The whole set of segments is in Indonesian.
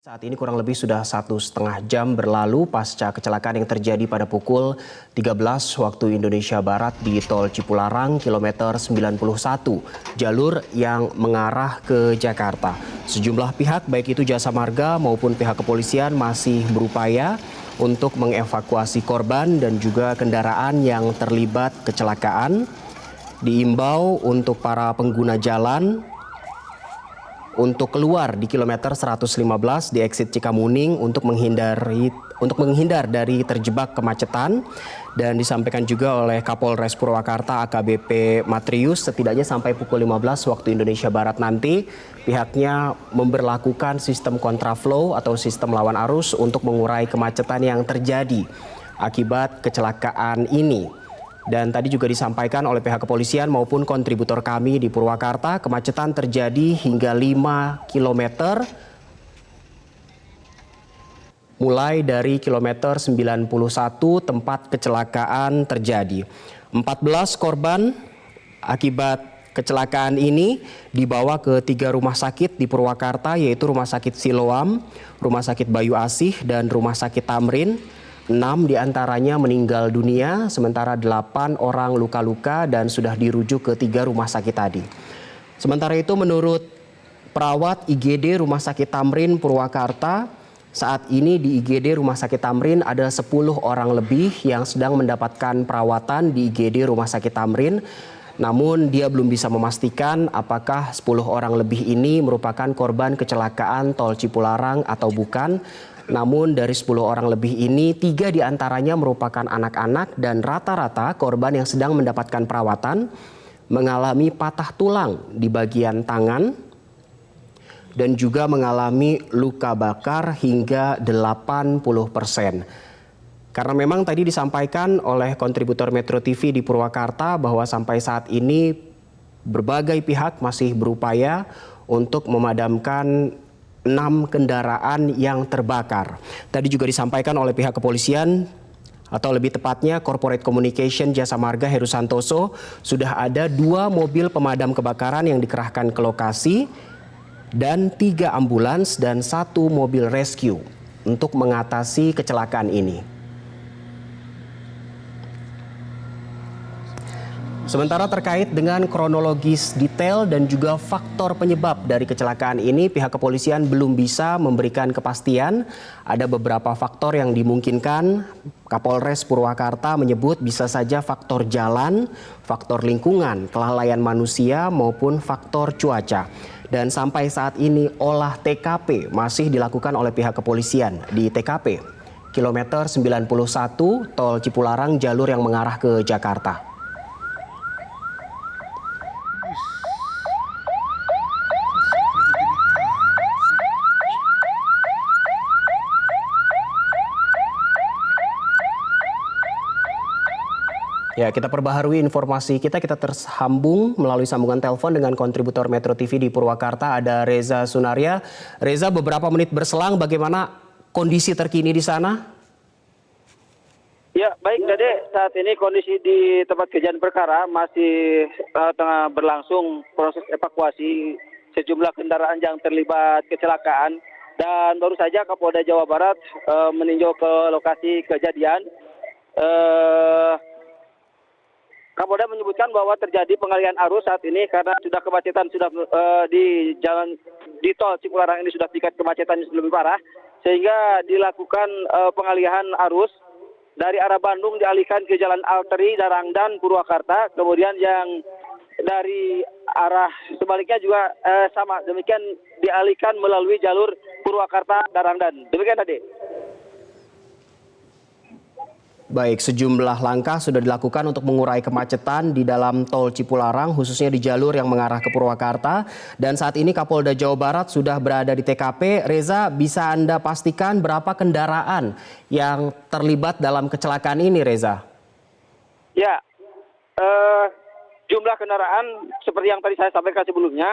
Saat ini kurang lebih sudah 1,5 jam berlalu pasca kecelakaan yang terjadi pada pukul 13 waktu Indonesia Barat di Tol Cipularang kilometer 91, jalur yang mengarah ke Jakarta. Sejumlah pihak baik itu Jasa Marga maupun pihak kepolisian masih berupaya untuk mengevakuasi korban dan juga kendaraan yang terlibat kecelakaan. Diimbau untuk para pengguna jalan untuk keluar di kilometer 115 di exit Cikamuning untuk menghindar dari terjebak kemacetan. Dan disampaikan juga oleh Kapolres Purwakarta AKBP Matrius, setidaknya sampai pukul 15 waktu Indonesia Barat nanti pihaknya memberlakukan sistem kontraflow atau sistem lawan arus untuk mengurai kemacetan yang terjadi akibat kecelakaan ini. Dan tadi juga disampaikan oleh pihak kepolisian maupun kontributor kami di Purwakarta, kemacetan terjadi hingga 5 km mulai dari kilometer 91 tempat kecelakaan terjadi. 14 korban akibat kecelakaan ini dibawa ke 3 rumah sakit di Purwakarta, yaitu Rumah Sakit Siloam, Rumah Sakit Bayu Asih, dan Rumah Sakit Tamrin. 6 diantaranya meninggal dunia, sementara 8 orang luka-luka dan sudah dirujuk ke 3 rumah sakit tadi. Sementara itu menurut perawat IGD Rumah Sakit Tamrin Purwakarta, saat ini di IGD Rumah Sakit Tamrin ada 10 orang lebih yang sedang mendapatkan perawatan di IGD Rumah Sakit Tamrin. Namun dia belum bisa memastikan apakah 10 orang lebih ini merupakan korban kecelakaan tol Cipularang atau bukan. Namun dari 10 orang lebih ini, 3 diantaranya merupakan anak-anak dan rata-rata korban yang sedang mendapatkan perawatan mengalami patah tulang di bagian tangan dan juga mengalami luka bakar hingga 80%. Karena memang tadi disampaikan oleh kontributor Metro TV di Purwakarta bahwa sampai saat ini berbagai pihak masih berupaya untuk memadamkan 6 kendaraan yang terbakar. Tadi juga disampaikan oleh pihak kepolisian atau lebih tepatnya Corporate Communication Jasa Marga Heru Santoso, sudah ada 2 mobil pemadam kebakaran yang dikerahkan ke lokasi dan 3 ambulans dan 1 mobil rescue untuk mengatasi kecelakaan ini. Sementara terkait dengan kronologis detail dan juga faktor penyebab dari kecelakaan ini, pihak kepolisian belum bisa memberikan kepastian. Ada beberapa faktor yang dimungkinkan. Kapolres Purwakarta menyebut bisa saja faktor jalan, faktor lingkungan, kelalaian manusia maupun faktor cuaca. Dan sampai saat ini olah TKP masih dilakukan oleh pihak kepolisian di TKP kilometer 91 Tol Cipularang jalur yang mengarah ke Jakarta. Ya, kita perbaharui informasi kita tersambung melalui sambungan telepon dengan kontributor Metro TV di Purwakarta, ada Reza Sunaria. Reza, beberapa menit berselang, bagaimana kondisi terkini di sana? Ya, baik Dede, saat ini kondisi di tempat kejadian perkara masih tengah berlangsung proses evakuasi sejumlah kendaraan yang terlibat kecelakaan. Dan baru saja Kapolda Jawa Barat meninjau ke lokasi kejadian. Kapolda menyebutkan bahwa terjadi pengalihan arus saat ini karena sudah kemacetan di jalan di tol Cipularang ini sudah tingkat kemacetan lebih parah, sehingga dilakukan pengalihan arus dari arah Bandung dialihkan ke jalan arteri Darangdan Purwakarta, kemudian yang dari arah sebaliknya juga sama demikian dialihkan melalui jalur Purwakarta Darangdan. Demikian tadi. Baik, sejumlah langkah sudah dilakukan untuk mengurai kemacetan di dalam tol Cipularang, khususnya di jalur yang mengarah ke Purwakarta. Dan saat ini Kapolda Jawa Barat sudah berada di TKP. Reza, bisa Anda pastikan berapa kendaraan yang terlibat dalam kecelakaan ini, Reza? Ya, jumlah kendaraan seperti yang tadi saya sampaikan sebelumnya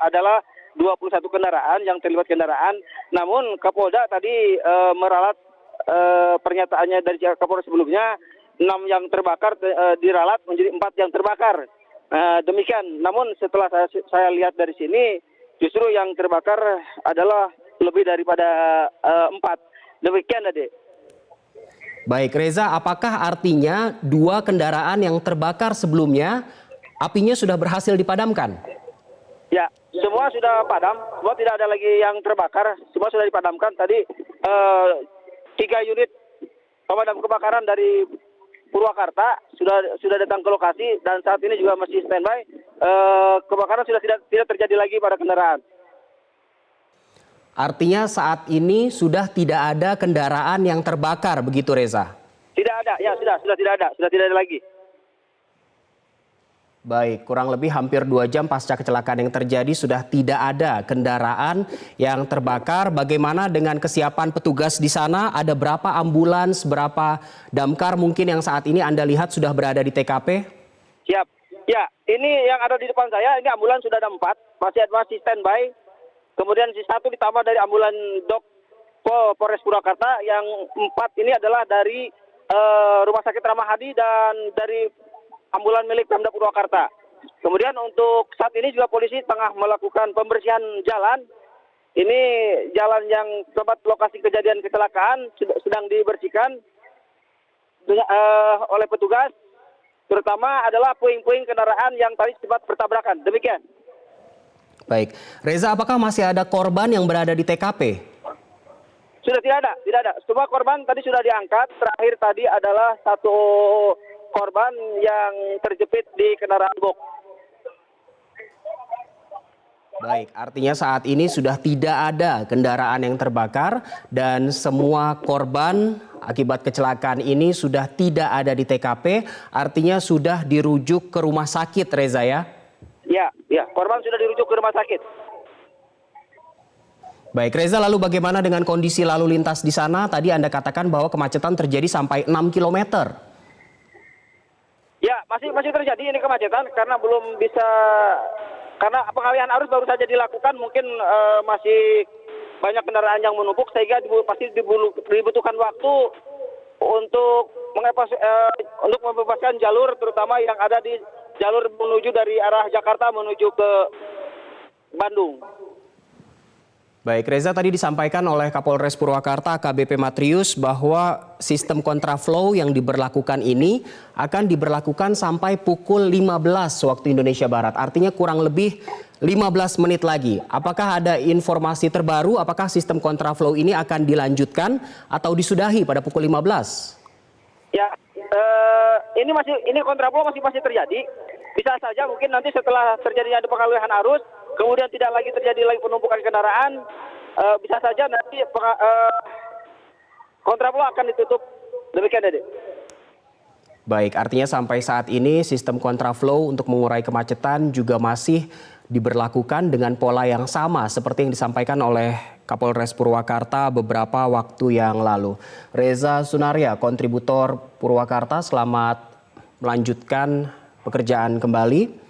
adalah 21 kendaraan yang terlibat kendaraan. Namun Kapolda tadi meralat pernyataannya dari Kapolres sebelumnya, 6 yang terbakar diralat menjadi 4 yang terbakar. Demikian. Namun setelah saya lihat dari sini, justru yang terbakar adalah lebih daripada 4. Demikian, Ade. Baik, Reza, apakah artinya 2 kendaraan yang terbakar sebelumnya apinya sudah berhasil dipadamkan? Ya, semua sudah padam, semua tidak ada lagi yang terbakar, semua sudah dipadamkan. Tadi 3 unit pemadam kebakaran dari Purwakarta sudah datang ke lokasi dan saat ini juga masih standby. Kebakaran sudah tidak terjadi lagi pada kendaraan. Artinya saat ini sudah tidak ada kendaraan yang terbakar, begitu Reza? Tidak ada, ya sudah tidak ada lagi. Baik, kurang lebih hampir 2 jam pasca kecelakaan yang terjadi sudah tidak ada kendaraan yang terbakar. Bagaimana dengan kesiapan petugas di sana? Ada berapa ambulans, berapa damkar mungkin yang saat ini Anda lihat sudah berada di TKP? Siap. Ya, ini yang ada di depan saya, ini ambulans sudah ada 4, masih standby. Kemudian si 1 ditambah dari ambulan Polres Purwakarta, yang 4 ini adalah dari Rumah Sakit Ramahadi dan dari ambulan milik Pemda Purwakarta. Kemudian untuk saat ini juga polisi tengah melakukan pembersihan jalan. Ini jalan yang tempat lokasi kejadian kecelakaan sedang dibersihkan oleh petugas. Terutama adalah puing-puing kendaraan yang tadi sempat bertabrakan. Demikian. Baik, Reza, apakah masih ada korban yang berada di TKP? Sudah tidak ada. Semua korban tadi sudah diangkat. Terakhir tadi adalah 1 korban yang terjepit di kendaraan box. Baik, artinya saat ini sudah tidak ada kendaraan yang terbakar dan semua korban akibat kecelakaan ini sudah tidak ada di TKP, artinya sudah dirujuk ke rumah sakit, Reza ya? Ya, korban sudah dirujuk ke rumah sakit. Baik, Reza, lalu bagaimana dengan kondisi lalu lintas di sana? Tadi Anda katakan bahwa kemacetan terjadi sampai 6 km. Ya, masih terjadi ini kemacetan karena karena pengalihan arus baru saja dilakukan, mungkin masih banyak kendaraan yang menumpuk sehingga pasti dibutuhkan waktu untuk membebaskan jalur, terutama yang ada di jalur menuju dari arah Jakarta menuju ke Bandung. Baik, Reza, tadi disampaikan oleh Kapolres Purwakarta AKBP Matrius bahwa sistem kontraflow yang diberlakukan ini akan diberlakukan sampai pukul 15 waktu Indonesia Barat. Artinya kurang lebih 15 menit lagi. Apakah ada informasi terbaru? Apakah sistem kontraflow ini akan dilanjutkan atau disudahi pada pukul 15? Ya, ini kontraflow masih terjadi. Bisa saja mungkin nanti setelah terjadinya ada pengalihan arus, kemudian tidak lagi terjadi lagi penumpukan kendaraan, bisa saja nanti kontraflow akan ditutup. Demikian, Dede. Baik, artinya sampai saat ini sistem kontraflow untuk mengurai kemacetan juga masih diberlakukan dengan pola yang sama seperti yang disampaikan oleh Kapolres Purwakarta beberapa waktu yang lalu. Reza Sunaria, kontributor Purwakarta, selamat melanjutkan pekerjaan kembali.